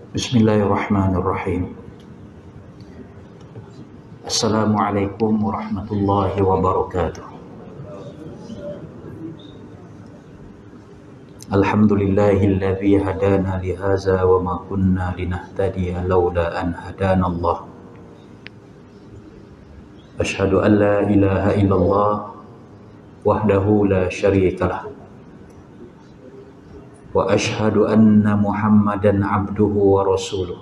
Bismillahirrahmanirrahim. Assalamualaikum warahmatullahi wabarakatuh. Alhamdulillahilladzi hadana lihaza wa ma kunna linahtadiya laula an hadana Allah. Ashhadu an la ilaha illallah wahdahu la syarikalah. Wa ashhadu anna Muhammadan abduhu wa rasuluh.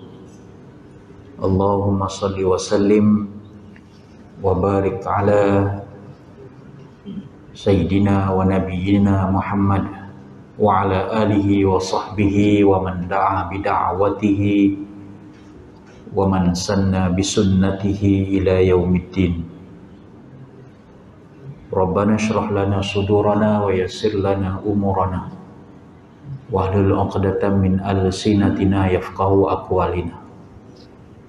Allahumma salli wa sallim wa barik ala sayyidina wa nabiyyina Muhammad wa ala alihi wa sahbihi wa man da'a bida'watihi wa man sanna bisunnatihi ila yaumiddin. Rabbana shrah lana sudurana wa yassir lana umurana wahlul 'uqdatam min alsinatina yafqahu aqwalina.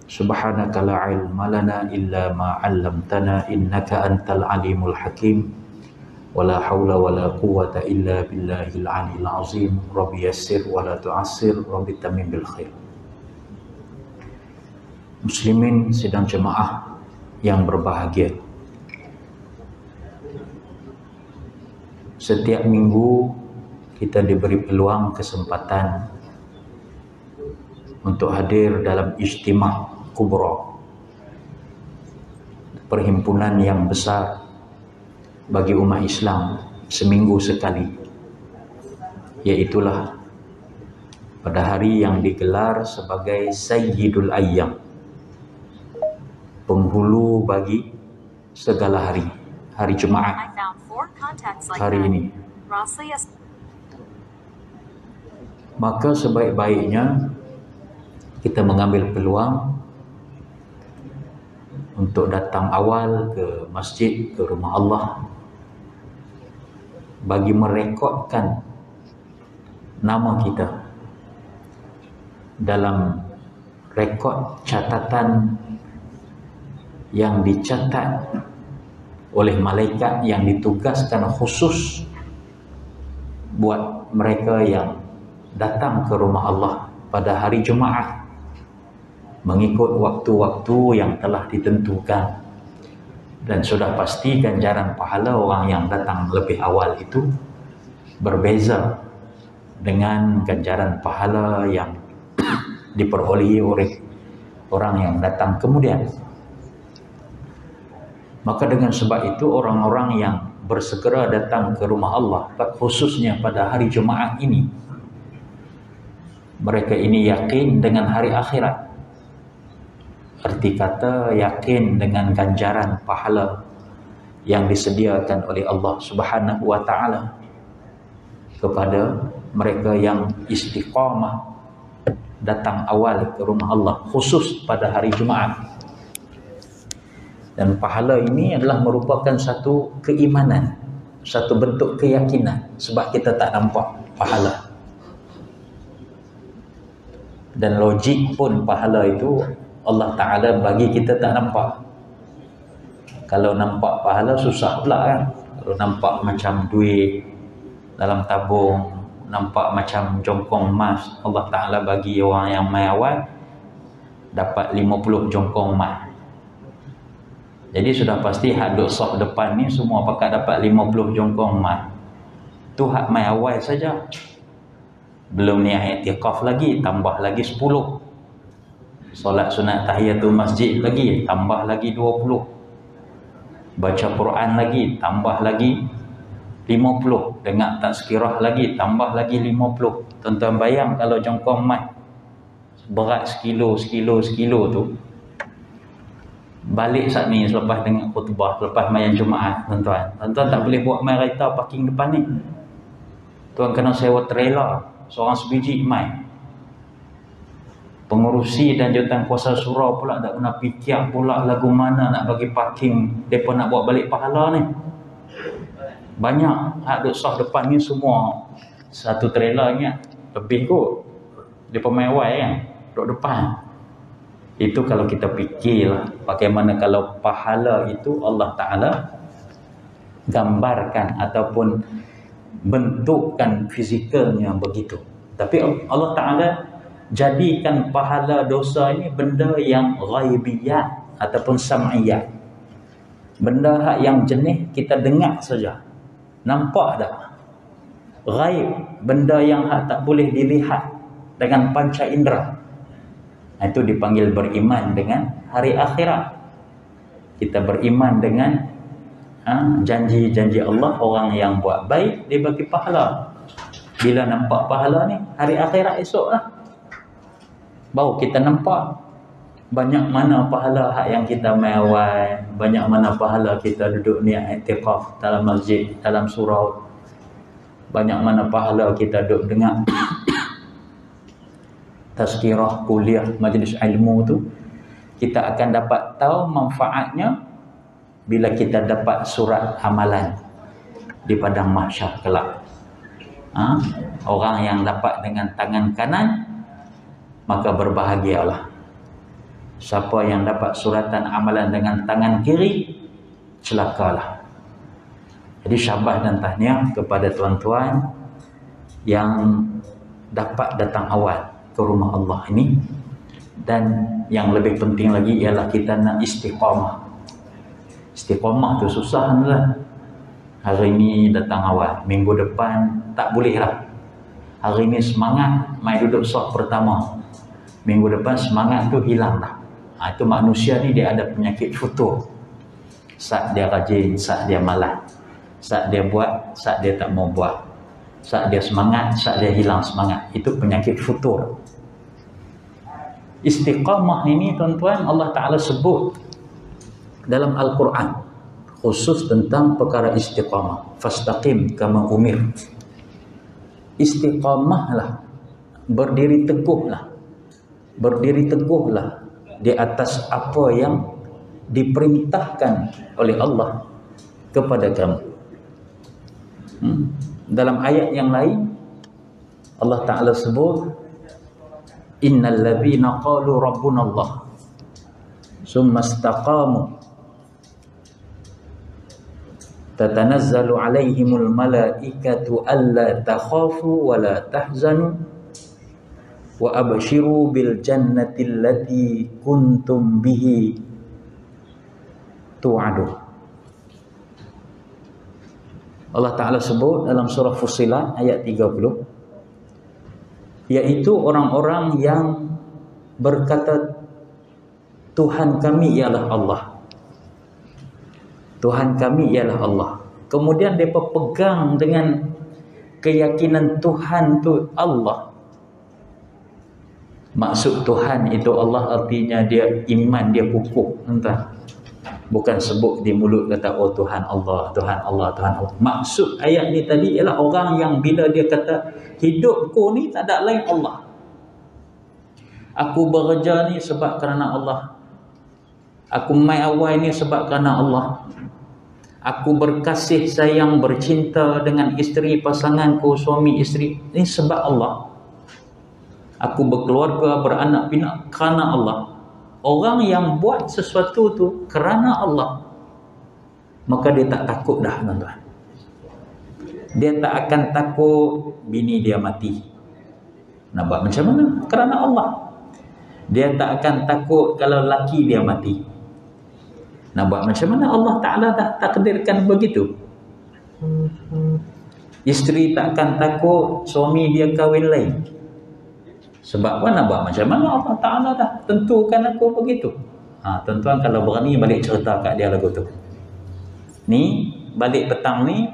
Subhanaka la ilma lana illa ma 'allamtana innaka antal alimul hakim. Wala haula wala quwwata illa billahil aliyil azim. Rabbi yassir wala tu'assir, rabbi tamim bil khair. Muslimin sidang jemaah yang berbahagia, setiap minggu kita diberi peluang kesempatan untuk hadir dalam ijtima' kubra, perhimpunan yang besar bagi umat Islam seminggu sekali, yaitulah pada hari yang digelar sebagai Sayyidul Ayyam, penghulu bagi segala hari, hari Jumaat, hari ini. Maka sebaik-baiknya kita mengambil peluang untuk datang awal ke masjid, ke rumah Allah, bagi merekodkan nama kita dalam rekod catatan yang dicatat oleh malaikat yang ditugaskan khusus buat mereka yang datang ke rumah Allah pada hari Jumaat mengikut waktu-waktu yang telah ditentukan. Dan sudah pasti ganjaran pahala orang yang datang lebih awal itu berbeza dengan ganjaran pahala yang diperolehi oleh orang yang datang kemudian. Maka dengan sebab itu orang-orang yang bersegera datang ke rumah Allah, khususnya pada hari Jumaat ini, mereka ini yakin dengan hari akhirat. Arti kata yakin dengan ganjaran pahala yang disediakan oleh Allah Subhanahu wa ta'ala kepada mereka yang istiqamah datang awal ke rumah Allah khusus pada hari Jumaat. Dan pahala ini adalah merupakan satu keimanan, satu bentuk keyakinan, sebab kita tak nampak pahala. Dan logik pun pahala itu Allah Ta'ala bagi kita tak nampak. Kalau nampak pahala susah pula kan. Kalau nampak macam duit dalam tabung, nampak macam jongkong emas, Allah Ta'ala bagi orang yang mai awal dapat 50 jongkong emas. Jadi sudah pasti hak duk saf depan ni semua pakat dapat 50 jongkong emas. Tu hak mai awal saja. Belum niat i'tikaf lagi, tambah lagi 10. Solat sunat tahiyatul masjid lagi, tambah lagi 20. Baca Quran lagi, tambah lagi 50. Dengar tazkirah lagi, tambah lagi 50. Tuan-tuan bayang kalau jongkong emas berat sekilo tu, balik saat ni selepas dengar khutbah, selepas mayan Jumaat, tuan-tuan tak boleh buat mai kereta parking depan ni. Tuan kena sewa trailer seorang sebiji mai. Pengurusi dan jawatan kuasa surau pula tak kena fikir pula lagu mana nak bagi parking, mereka nak buat balik pahala ni. Banyak hak duk sah depan ni semua satu trailer ni lebih kot. Mereka main awal kan duk depan. Itu kalau kita fikirlah bagaimana kalau pahala itu Allah Ta'ala gambarkan ataupun bentukkan fizikalnya begitu. Tapi Allah Ta'ala jadikan pahala dosa ini benda yang ghaibiyat ataupun sam'iyat. Benda hak yang jenis kita dengar saja, nampak tak? Ghaib, benda yang hak tak boleh dilihat dengan panca indera. Itu dipanggil beriman dengan hari akhirat. Kita beriman dengan janji-janji Allah. Orang yang buat baik dia bagi pahala. Bila nampak pahala ni, hari akhirat esok lah, baru kita nampak banyak mana pahala hak yang kita mewah, banyak mana pahala kita duduk niat i'tikaf dalam masjid, dalam surau, banyak mana pahala kita duduk dengar tazkirah, kuliah, majlis ilmu tu. Kita akan dapat tahu manfaatnya bila kita dapat surat amalan di padang mahsyar kelak. Orang yang dapat dengan tangan kanan, maka berbahagialah. Siapa yang dapat suratan amalan dengan tangan kiri, celakalah. Jadi syabas dan tahniah kepada tuan-tuan yang dapat datang awal ke rumah Allah ini. Dan yang lebih penting lagi ialah kita nak istiqamah. Istiqamah tu susah lah. Hari ini datang awal, minggu depan tak boleh lah. Hari ini semangat mai duduk saf pertama, minggu depan semangat tu hilang dah. Itu manusia ni dia ada penyakit futur. Saat dia rajin, saat dia malas, saat dia buat, saat dia tak mau buat, saat dia semangat, saat dia hilang semangat. Itu penyakit futur. Istiqamah ini tuan-tuan Allah Ta'ala sebut dalam Al-Quran khusus tentang perkara istiqamah. Fastaqim kama umir. Istiqamahlah, berdiri teguhlah, berdiri teguhlah di atas apa yang diperintahkan oleh Allah kepada kamu. Dalam ayat yang lain Allah Ta'ala sebut, innal ladzina qalu rabbuna Allah summa istaqamu tatanazzalu alaihimul malaikatu alla takhafu wa la tahzanu wa abshiru bil jannati allati kuntum bihi tu'adu. Allah Ta'ala sebut dalam surah Fussilat ayat 30, yaitu orang-orang yang berkata Tuhan kami ialah Allah, Tuhan kami ialah Allah. Kemudian mereka pegang dengan keyakinan Tuhan tu Allah. Maksud Tuhan itu Allah artinya dia iman, dia kukuh, entah. Bukan sebut di mulut kata oh Tuhan Allah, Tuhan Allah, Tuhan Allah. Maksud ayat ni tadi ialah orang yang bila dia kata hidupku ni tak ada lain Allah. Aku bekerja ni sebab kerana Allah. Aku mai awal ni sebab kerana Allah. Aku berkasih sayang, bercinta dengan isteri pasanganku, suami isteri ni sebab Allah. Aku berkeluarga, beranak pinak kerana Allah. Orang yang buat sesuatu tu kerana Allah, maka dia tak takut dah tuan-tuan. Dia tak akan takut bini dia mati. Nak buat macam mana? Kerana Allah. Dia tak akan takut kalau laki dia mati. Nak buat macam mana? Allah Ta'ala dah takdirkan begitu. Isteri tak akan takut suami dia kahwin lain. Sebab apa? Nak buat macam mana? Allah Ta'ala dah tentukan aku begitu. Tuan-tuan kalau berani balik cerita kat dia lagu tu. Ni balik petang ni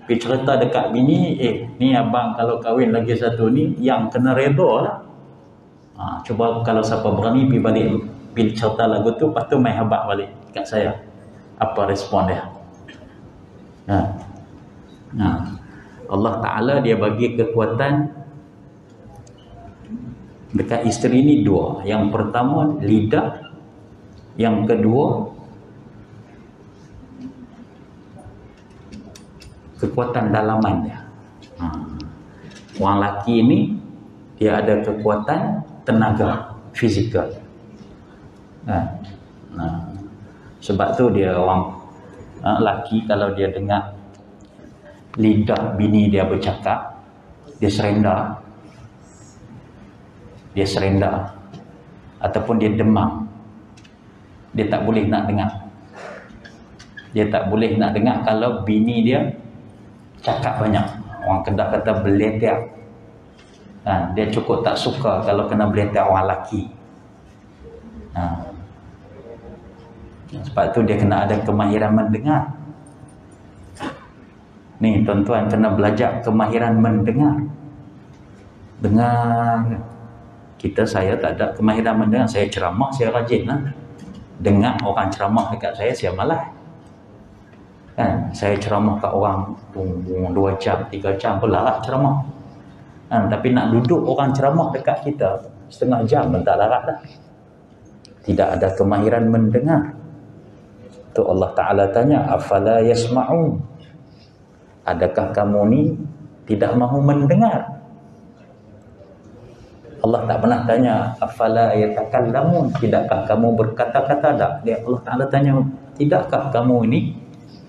pergi cerita dekat bini, ni abang kalau kahwin lagi satu ni yang kena redha lah. Cuba kalau siapa berani pergi balik pergi cerita lagu tu, lepas tu main habak balik kat saya. Apa respon dia? Allah Ta'ala dia bagi kekuatan dekat isteri ni dua. Yang pertama lidah, yang kedua kekuatan dalaman dia. Orang lelaki ni dia ada kekuatan tenaga fizikal. Sebab tu dia orang lelaki kalau dia dengar lidah bini dia bercakap, dia serenda. dia serenda, ataupun dia demam, dia tak boleh nak dengar. Dia tak boleh nak dengar kalau bini dia cakap banyak. Orang Kedah kata beletek. Dia cukup tak suka kalau kena beletek orang lelaki. Sebab tu dia kena ada kemahiran mendengar. Ni tuan-tuan kena belajar kemahiran mendengar. Dengar. Saya tak ada kemahiran mendengar. Saya ceramah, saya rajin lah. Dengar orang ceramah dekat saya malas. Saya ceramah kat orang 2 jam, 3 jam pun larat ceramah. Tapi nak duduk orang ceramah dekat kita setengah jam pun tak larat dah. Tidak ada kemahiran mendengar. Tu Allah Ta'ala tanya, afala yasma'un, adakah kamu ni tidak mahu mendengar? Allah tak pernah tanya afala yatakallamun, tidakkah kamu berkata-kata? Tak. Allah Ta'ala tanya, tidakkah kamu ini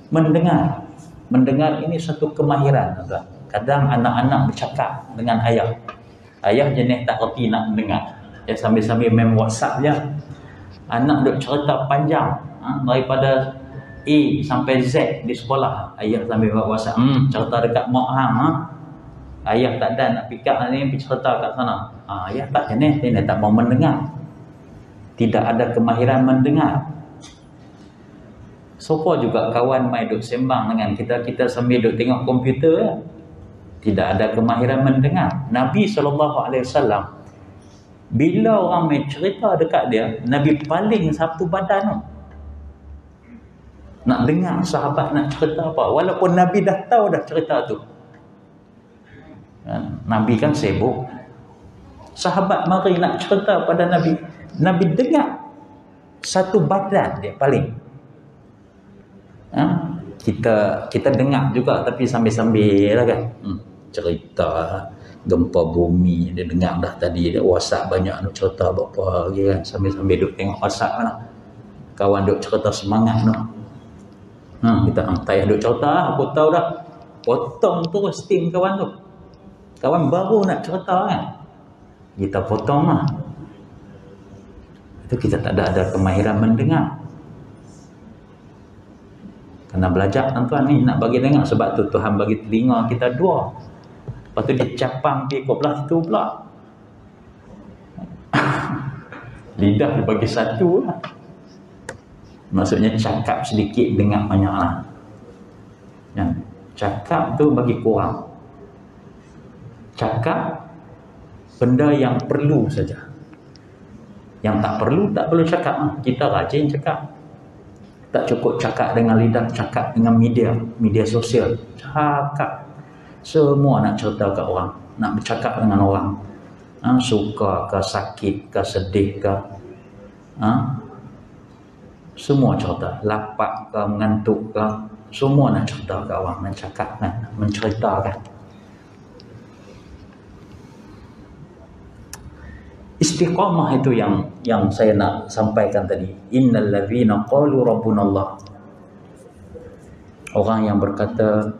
mendengar? Mendengar ini satu kemahiran. Kadang anak-anak bercakap dengan ayah. Ayah jenis tak reti nak mendengar. Dia sambil-sambil main WhatsApp je. Anak duk cerita panjang, daripada A sampai Z di sekolah. Ayah sambil buat WhatsApp, cerita dekat mak hang. Ayah tak ada nak pick up ni, pergi cerita kat sana. Ayah tak jenis, dia tak mau mendengar. Tidak ada kemahiran mendengar. So far juga kawan mai duk sembang dengan kita sambil duk tengok komputer. Tidak ada kemahiran mendengar. Nabi SAW, bila orang mai cerita dekat dia, Nabi paling sapu badan tu. Nak dengar sahabat nak cerita apa. Walaupun Nabi dah tahu dah cerita tu. Nabi kan sibuk. Sahabat mari nak cerita pada Nabi. Nabi dengar satu badan dia paling. Kita dengar juga tapi sambil-sambil lah kan. Cerita gempa bumi dia dengar dah tadi. Dia WhatsApp banyak nak cerita apa lagi kan. Sambil-sambil duk tengok WhatsApp lah. Kawan duk cerita semangat tu. Kita payah duk cerita, aku tahu dah. Potong terus steam kawan tu. Kawan baru nak cerita kan. Kita potong lah. Itu kita tak ada kemahiran mendengar. Kena belajar tuan-tuan ni nak bagi dengar. Sebab tu Tuhan bagi telinga kita 2. Lepas tu dia capang pergi ke belah situ pula. Lidah dia bagi 1 lah. Maksudnya cakap sedikit, dengar banyak lah. Cakap tu bagi kurang. Cakap benda yang perlu saja. Yang tak perlu cakap. Kita rajin cakap. Tak cukup cakap dengan lidah, cakap dengan media sosial. Cakap. Semua nak cerita kat orang. Nak bercakap dengan orang. Suka ke, sakit ke, sedih ke. Semua cerita. Lapak ke, mengantuk ke. Semua nak cerita kat orang. Nak cakap kan. Menceritakan. Istiqamah itu yang saya nak sampaikan tadi. Innal ladzina qalu rabbunallah. Orang yang berkata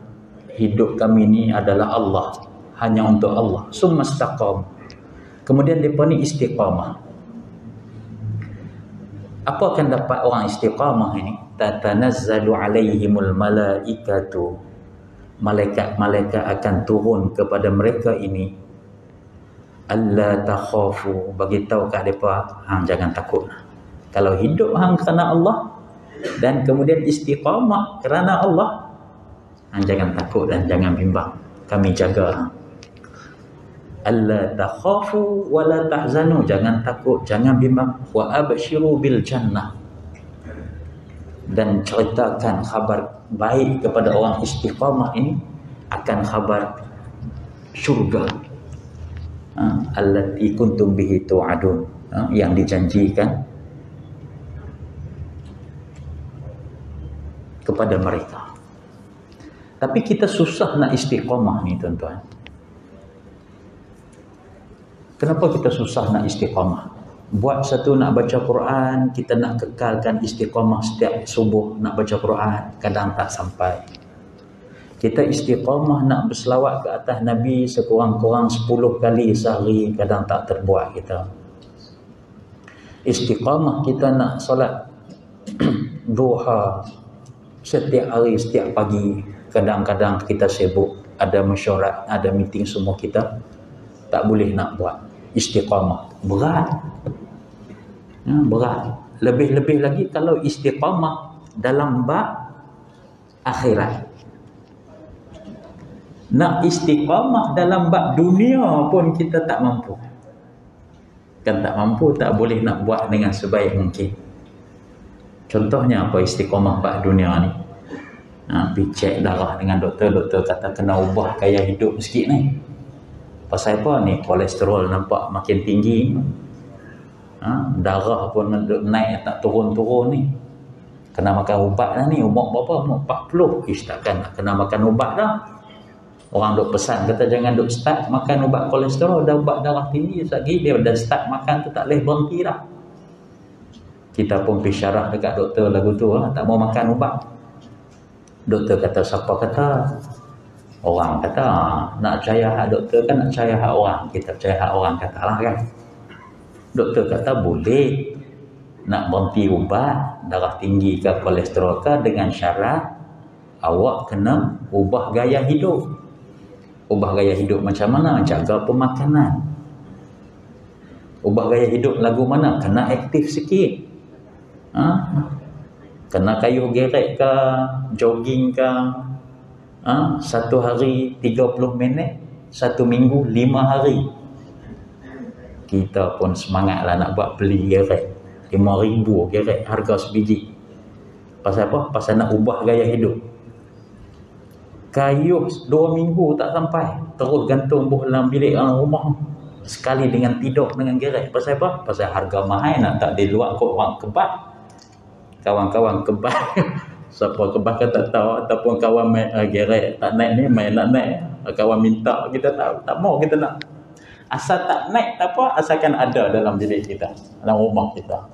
hidup kami ni adalah Allah, hanya untuk Allah. Summa istaqam. Kemudian depa ni istiqamah. Apa akan dapat orang istiqamah ini? Tatanazzalu alaihimul malaikatu. Malaikat-malaikat akan turun kepada mereka ini. Allah takhafu, bagi tahu kat depa, hang jangan takut. Kalau hidup hang kerana Allah dan kemudian istiqamah kerana Allah, hang jangan takut dan jangan bimbang. Kami jaga. Allah takhafu wa la tahzanu, jangan takut, jangan bimbang. Wa abshiru bil jannah, dan ceritakan khabar baik kepada orang istiqamah ini akan khabar syurga. Allati kuntum bihi tu'adun, yang dijanjikan kepada mereka. Tapi kita susah nak istiqamah ni tuan-tuan. Kenapa kita susah nak istiqamah? Buat satu nak baca Quran, kita nak kekalkan istiqamah setiap subuh nak baca Quran, kadang tak sampai. Kita istiqamah nak berselawat ke atas Nabi sekurang-kurang 10 kali sehari, kadang tak terbuat kita. Istiqamah kita nak solat duha setiap hari, setiap pagi. Kadang-kadang kita sibuk, ada mesyuarat, ada meeting, semua kita tak boleh nak buat. Istiqamah berat, berat. Lebih-lebih lagi kalau istiqamah dalam bab akhirat. Nak istiqamah dalam bab dunia pun kita tak mampu. Kan tak mampu, tak boleh nak buat dengan sebaik mungkin. Contohnya apa istiqamah bab dunia ni? Pergi cek darah dengan doktor, doktor kata kena ubah gaya hidup sikit ni. Pasal apa ni? Kolesterol nampak makin tinggi. Darah pun naik tak turun-turun ni. Kena makan ubat dah ni. Umur berapa? Umur 40. Takkan nak kena makan ubat dah. Orang duk pesan kata jangan duk start makan ubat kolesterol, dah ubat darah tinggi lagi, dia dah start makan tu tak boleh berhenti dah. Kita pun pergi syarah dekat doktor lagu tu, tak mau makan ubat. Doktor kata, siapa kata? Orang kata, nak percaya hak doktor kan nak percaya hak orang. Kita percaya hak orang katalah kan. Doktor kata boleh nak berhenti ubat darah tinggi ke kolesterol ke dengan syarat awak kena ubah gaya hidup. Ubah gaya hidup macam mana? Jaga pemakanan. Ubah gaya hidup lagu mana? Kena aktif sikit. Kena kayuh gerek ke, jogging ke. Satu hari 30 minit, satu minggu 5 hari. Kita pun semangatlah nak buat beli gerek. 5,000 gerek harga sebiji. Pasal apa? Pasal nak ubah gaya hidup. Kayuh 2 minggu tak sampai, terus gantung dalam bilik rumah sekali dengan tidur dengan gerek. Pasal apa? Pasal harga mahal, nak tak di luar kot orang Kebat. Kawan-kawan Kebat siapa Kebat kan tak tahu, ataupun kawan gerek tak naik ni main nak naik, kawan minta kita tak mau kita nak. Asal tak naik tak apa, asalkan ada dalam bilik kita, dalam rumah kita.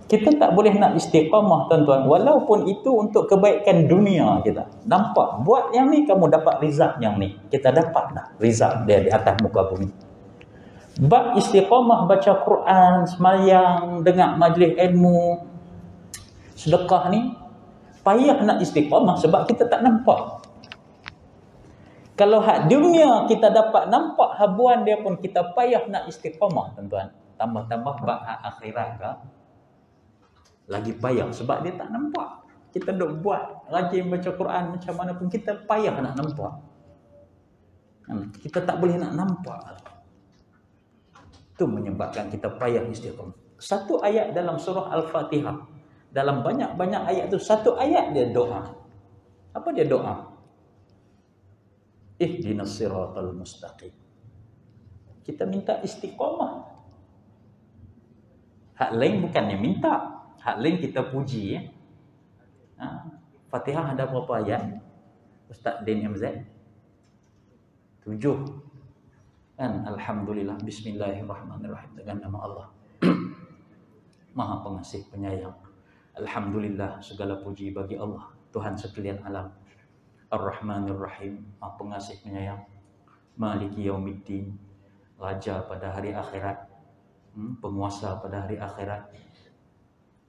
Kita tak boleh nak istiqamah tuan-tuan, walaupun itu untuk kebaikan dunia kita. Nampak? Buat yang ni kamu dapat result yang ni. Kita dapat dah result dia di atas muka bumi. Bab istiqamah baca Quran, sembahyang, dengar majlis ilmu, sedekah ni, payah nak istiqamah sebab kita tak nampak. Kalau hak dunia kita dapat nampak habuan dia pun kita payah nak istiqamah tuan-tuan. Tambah-tambah bab hak akhirat ke? Lagi payah sebab dia tak nampak. Kita duk buat rajin baca Quran macam mana pun kita payah nak nampak. Kita tak boleh nak nampak. Itu menyebabkan kita payah istiqamah. Satu ayat dalam surah Al-Fatihah, dalam banyak-banyak ayat tu, satu ayat dia doa. Apa dia doa? Ihdinas siratal mustaqim. Kita minta istiqamah. Hak lain bukannya minta. Hak lain kita puji. Fatihah ada berapa ayat? Ustaz Din MZ? 7. Kan? Alhamdulillah, bismillahirrahmanirrahim, dengan nama Allah. Maha pengasih penyayang. Alhamdulillah, segala puji bagi Allah, Tuhan sekalian alam. Ar-Rahmanir-Rahim, Maha pengasih penyayang. Maliki yaumiddin, Raja pada hari akhirat, penguasa pada hari akhirat.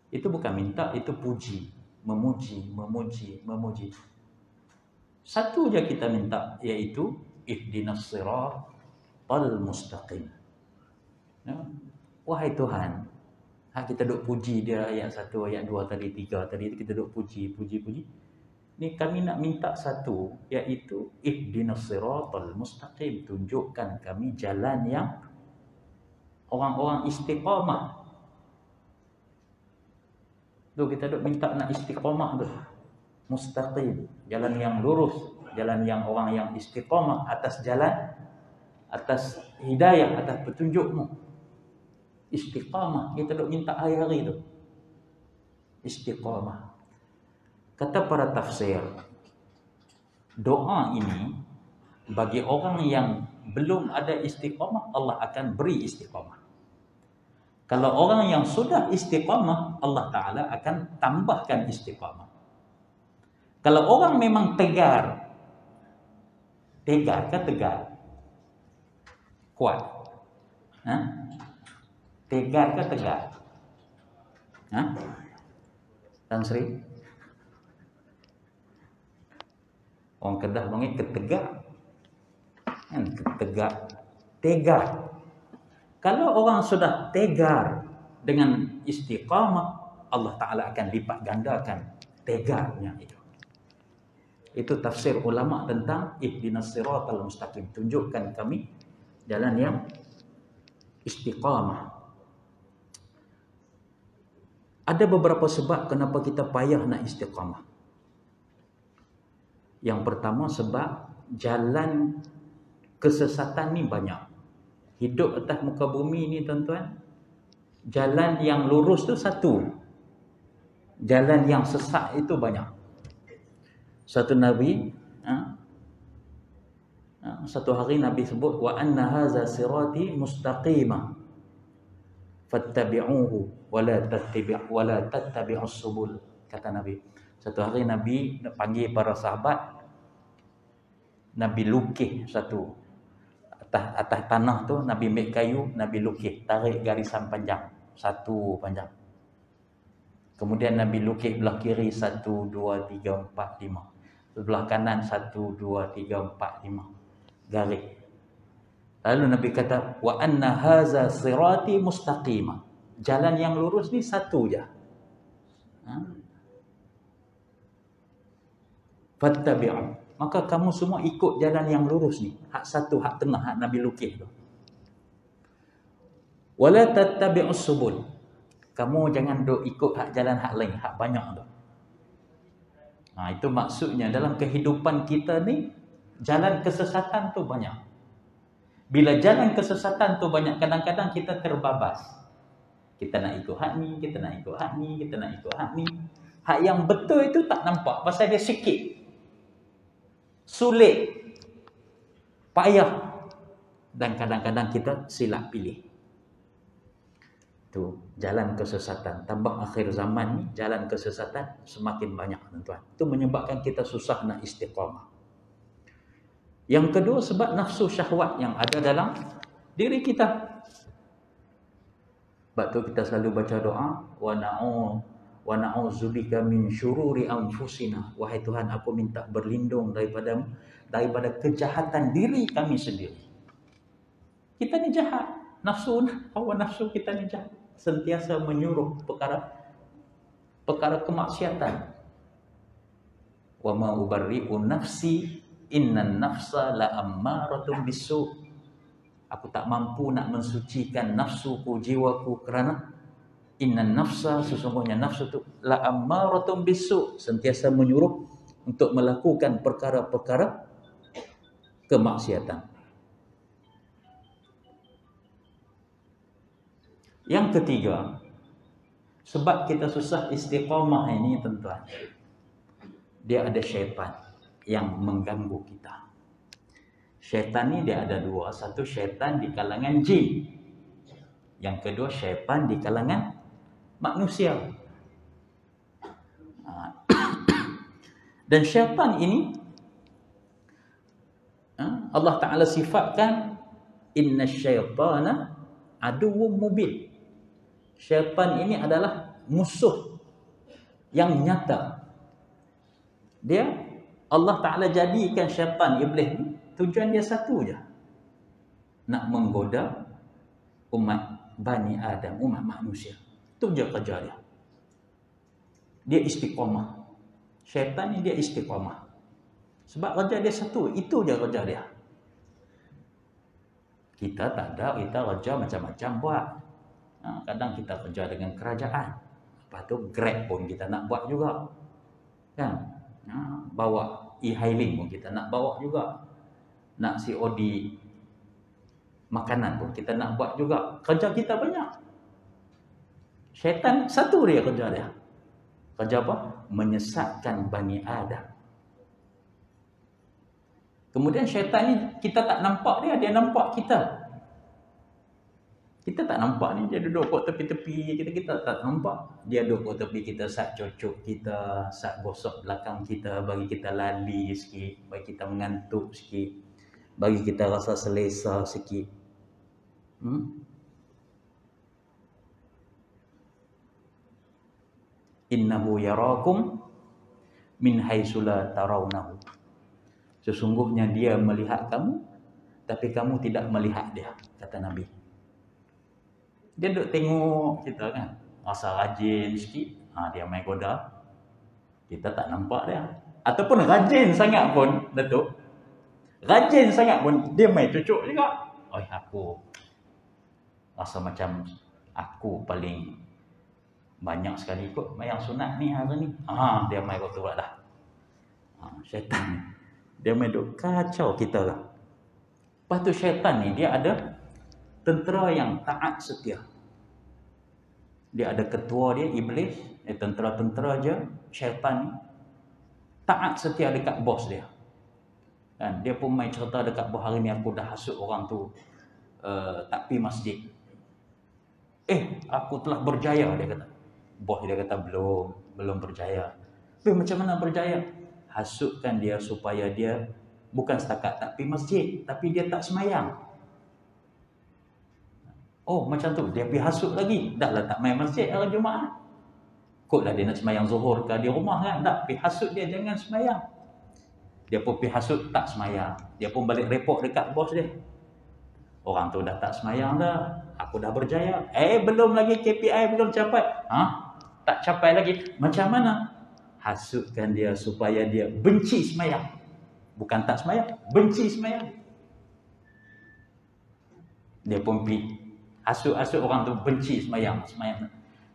Itu bukan minta, itu puji, memuji, memuji, memuji. Satu je kita minta, iaitu ihdinas siratal mustaqim. Wahai Tuhan, kita duk puji dia ayat 1, ayat 2 tadi, 3 tadi, kita duk puji, puji, puji. Ni kami nak minta satu, iaitu ihdinas siratal mustaqim, tunjukkan kami jalan yang orang-orang istiqamah. Tu kita duk minta nak istiqamah tu. Mustaqim, jalan yang lurus, jalan yang orang yang istiqamah atas jalan, atas hidayah, atas petunjukmu. Istiqamah, kita duk minta hari-hari tu. Istiqamah. Kata para tafsir, doa ini bagi orang yang belum ada istiqamah, Allah akan beri istiqamah. Kalau orang yang sudah istiqamah, Allah Ta'ala akan tambahkan istiqamah. Kalau orang memang tegar, tegar ke tegar? Kuat. Ha? Tegar ke tegar? Ha? Tan Sri? Orang Kedah panggil ketegak. Kan ketegak. Tegar. Kalau orang sudah tegar dengan istiqamah, Allah Ta'ala akan lipat gandakan tegarnya itu. Itu tafsir ulama tentang ihdinas siratal mustaqim. Tunjukkan kami jalan yang istiqamah. Ada beberapa sebab kenapa kita payah nak istiqamah. Yang pertama sebab jalan kesesatan ni banyak. Hidup atas muka bumi ni tuan-tuan, jalan yang lurus tu satu. Jalan yang sesat itu banyak. Satu Nabi, satu hari Nabi sebut, wa anna haza sirati mustaqimah fattabi'uhu wa la tattabi'us subul, kata Nabi. Satu hari Nabi panggil para sahabat, Nabi lukis satu atas tanah tu, Nabi ambil kayu, Nabi lukis, tarik garisan panjang, satu panjang. Kemudian Nabi lukis belah kiri 1, 2, 3, 4, 5. Sebelah kanan 1, 2, 3, 4, 5 garis. Lalu Nabi kata, wa anna haza sirati mustaqimah. Jalan yang lurus ni satu je. Fattabi'u. Maka kamu semua ikut jalan yang lurus ni. Hak satu, hak tengah, hak Nabi lukis tu. Wala tattabi'us subul. Kamu jangan duk ikut hak jalan hak lain, hak banyak tu. Itu maksudnya dalam kehidupan kita ni, jalan kesesatan tu banyak. Bila jalan kesesatan tu banyak, kadang-kadang kita terbabas. Kita nak ikut hak ni, kita nak ikut hak ni, kita nak ikut hak ni. Hak yang betul itu tak nampak, pasal dia sikit. Sulit, payah, dan kadang-kadang kita silap pilih. Tu jalan kesesatan. Tambah akhir zaman ni, jalan kesesatan semakin banyak, tuan-tuan. Itu menyebabkan kita susah nak istiqamah. Yang kedua, sebab nafsu syahwat yang ada dalam diri kita. Sebab tu kita selalu baca doa, wa na'udzubika min syururi anfusina. Wahai Tuhan, aku minta berlindung daripada kejahatan diri kami sendiri. Kita ni jahat. Hawa nafsu kita ni jahat. Sentiasa menyuruh perkara kemaksiatan. Wa ma ubarri'u nafsi innan nafsa la ammaratun bisu'. Aku tak mampu nak mensucikan nafsuku, jiwaku, kerana innan nafsa, sesungguhnya nafsu itu la ammaratun bisu', sentiasa menyuruh untuk melakukan perkara-perkara kemaksiatan. Yang ketiga, sebab kita susah istiqamah ini, tuan-tuan, dia ada syaitan yang mengganggu kita. Syaitan ni dia ada dua. Satu, syaitan di kalangan jin. Yang kedua, syaitan di kalangan manusia. Dan syaitan ini Allah Ta'ala sifatkan inna syaitana aduwwum mubin. Syaitan ini adalah musuh yang nyata. Allah Ta'ala jadikan syaitan, iblis ni, tujuan dia satu je. Nak menggoda umat Bani Adam, umat manusia. Itu je kerja dia. Dia istiqamah. Syaitan ni dia istiqamah. Sebab kerja dia satu, itu je kerja dia. Kita tak ada, kita kerja macam-macam buat. Kadang kita kerja dengan kerajaan. Lepas tu Grab pun kita nak buat juga. Kan? Bawa e-hailing pun kita nak bawa juga. Nak COD makanan pun kita nak buat juga. Kerja kita banyak. Syaitan satu dia kerja dia. Kerja apa? Menyesatkan Bani Adam. Kemudian syaitan ni kita tak nampak dia nampak kita. Kita tak nampak ni, dia duduk kat tepi-tepi, kita tak nampak. Dia duduk kat tepi kita, sat cocok kita, sat gosok belakang kita, bagi kita lali sikit, bagi kita mengantuk sikit, bagi kita rasa selesa sikit. Innahu yarakum min haitsu la tarawnahu. Sesungguhnya dia melihat kamu, tapi kamu tidak melihat dia, kata Nabi. Dia duduk tengok kita kan, rasa rajin sikit, dia main goda, kita tak nampak dia. Ataupun rajin sangat pun, Datuk, rajin sangat pun, dia main cucuk juga. Aku rasa macam aku paling banyak sekali ikut mayang sunat ni hari ni. Dia main goda pula dah. Syaitan, dia main duk kacau kita lah. Lepas tu syaitan ni, dia ada tentera yang taat setia. Dia ada ketua dia, iblis. Tentera-tentera je, syaitan ni taat setia dekat bos dia. Kan? Dia pun main cerita dekat bos, hari ni aku dah hasut orang tu tak pergi masjid. Aku telah berjaya, dia kata. Bos dia kata belum berjaya. Macam mana berjaya? Hasutkan dia supaya dia bukan setakat tak pergi masjid, tapi dia tak semayang. Macam tu, dia pergi hasut lagi. Dah lah tak main masjid hari Jumaat. Kotlah dia nak semayang zuhur ke di rumah kan. Tak, pergi hasut dia jangan semayang. Dia pun pergi hasut tak semayang. Dia pun balik report dekat bos dia. Orang tu dah tak semayang dah. Aku dah berjaya. Belum lagi, KPI belum capai. Tak capai lagi. Macam mana? Hasutkan dia supaya dia benci semayang. Bukan tak semayang, benci semayang. Dia pun pergi hasut orang tu benci semayang.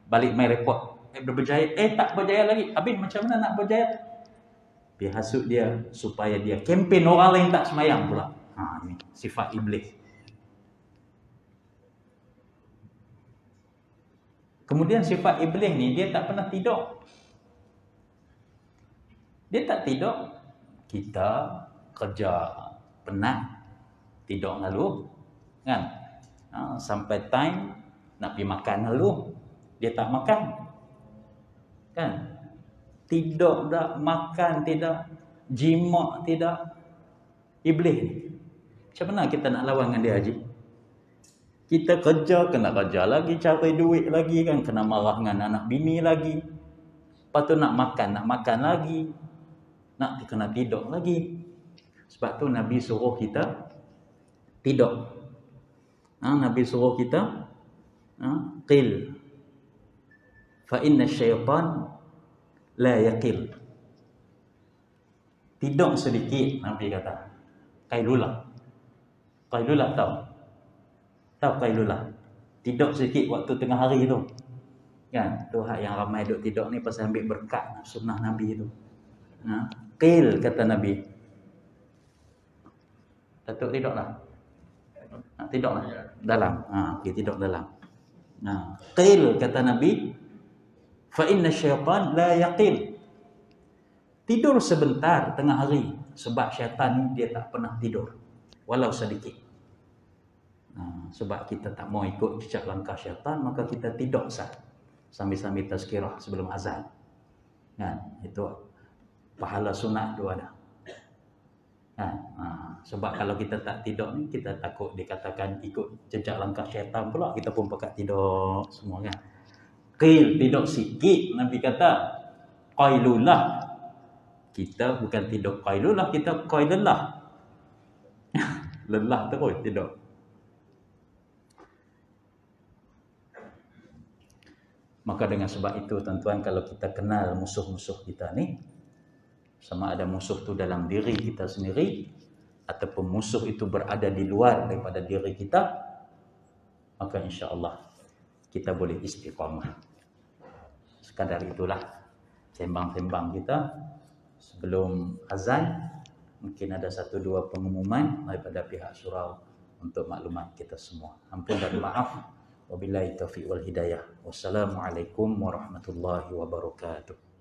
Balik main report, berjaya, tak berjaya lagi. Habis macam mana nak berjaya? Dia hasut dia supaya dia kempen orang lain tak semayang pula. Ini sifat iblis. Kemudian sifat iblis ni, dia tak pernah tidur. Dia tak tidur. Kita kerja penat, tidur lalu kan, sampai time nak pergi makan lalu dia tak makan kan, tidur tak, makan tidak, jimat tidak. Iblis ni macam mana kita nak lawan dengan dia, Haji? Kita kerja, kena kerja lagi, cari duit lagi kan, kena marah dengan anak bini lagi, lepas tu nak makan lagi, nak kena tidur lagi. Sebab tu Nabi suruh kita tidur. Nabi suruh kita qil fa inna syaitan la yaqil. Tidur sedikit, Nabi kata. Qailulah tahu qailulah. Tidur sedikit waktu tengah hari tu. Kan? Tu hak yang ramai duk tidur ni pasal ambil berkat sunnah Nabi tu. Qil kata Nabi. Datuk tidurlah. Tidurlah dalam. Tidur dalam. Qil kata Nabi, fa inna syaitan la yaqil. Tidur sebentar tengah hari, sebab syaitan ni dia tak pernah tidur walau sedikit. Sebab kita tak mau ikut jejak langkah syaitan, maka kita tidur sambil-sambil tazkirah sebelum azan. Itu pahala sunat tu ada. Sebab kalau kita tak tidur ni, kita takut dikatakan ikut jejak langkah syaitan pula, kita pun pakat tidur semua kan. Qil, tidur sikit, Nabi kata. Qailulah, kita bukan tidur qailulah, kita qailulah. Lelah terus tidur. Maka dengan sebab itu tuan-tuan, kalau kita kenal musuh-musuh kita ni, sama ada musuh tu dalam diri kita sendiri ataupun musuh itu berada di luar daripada diri kita, maka insya-Allah kita boleh istiqamah. Sekadar itulah sembang-sembang kita sebelum azan. Mungkin ada 1-2 pengumuman daripada pihak surau untuk maklumat kita semua. Ampun dan maaf. Wabillahi taufiq wal hidayah. Wassalamualaikum warahmatullahi wabarakatuh.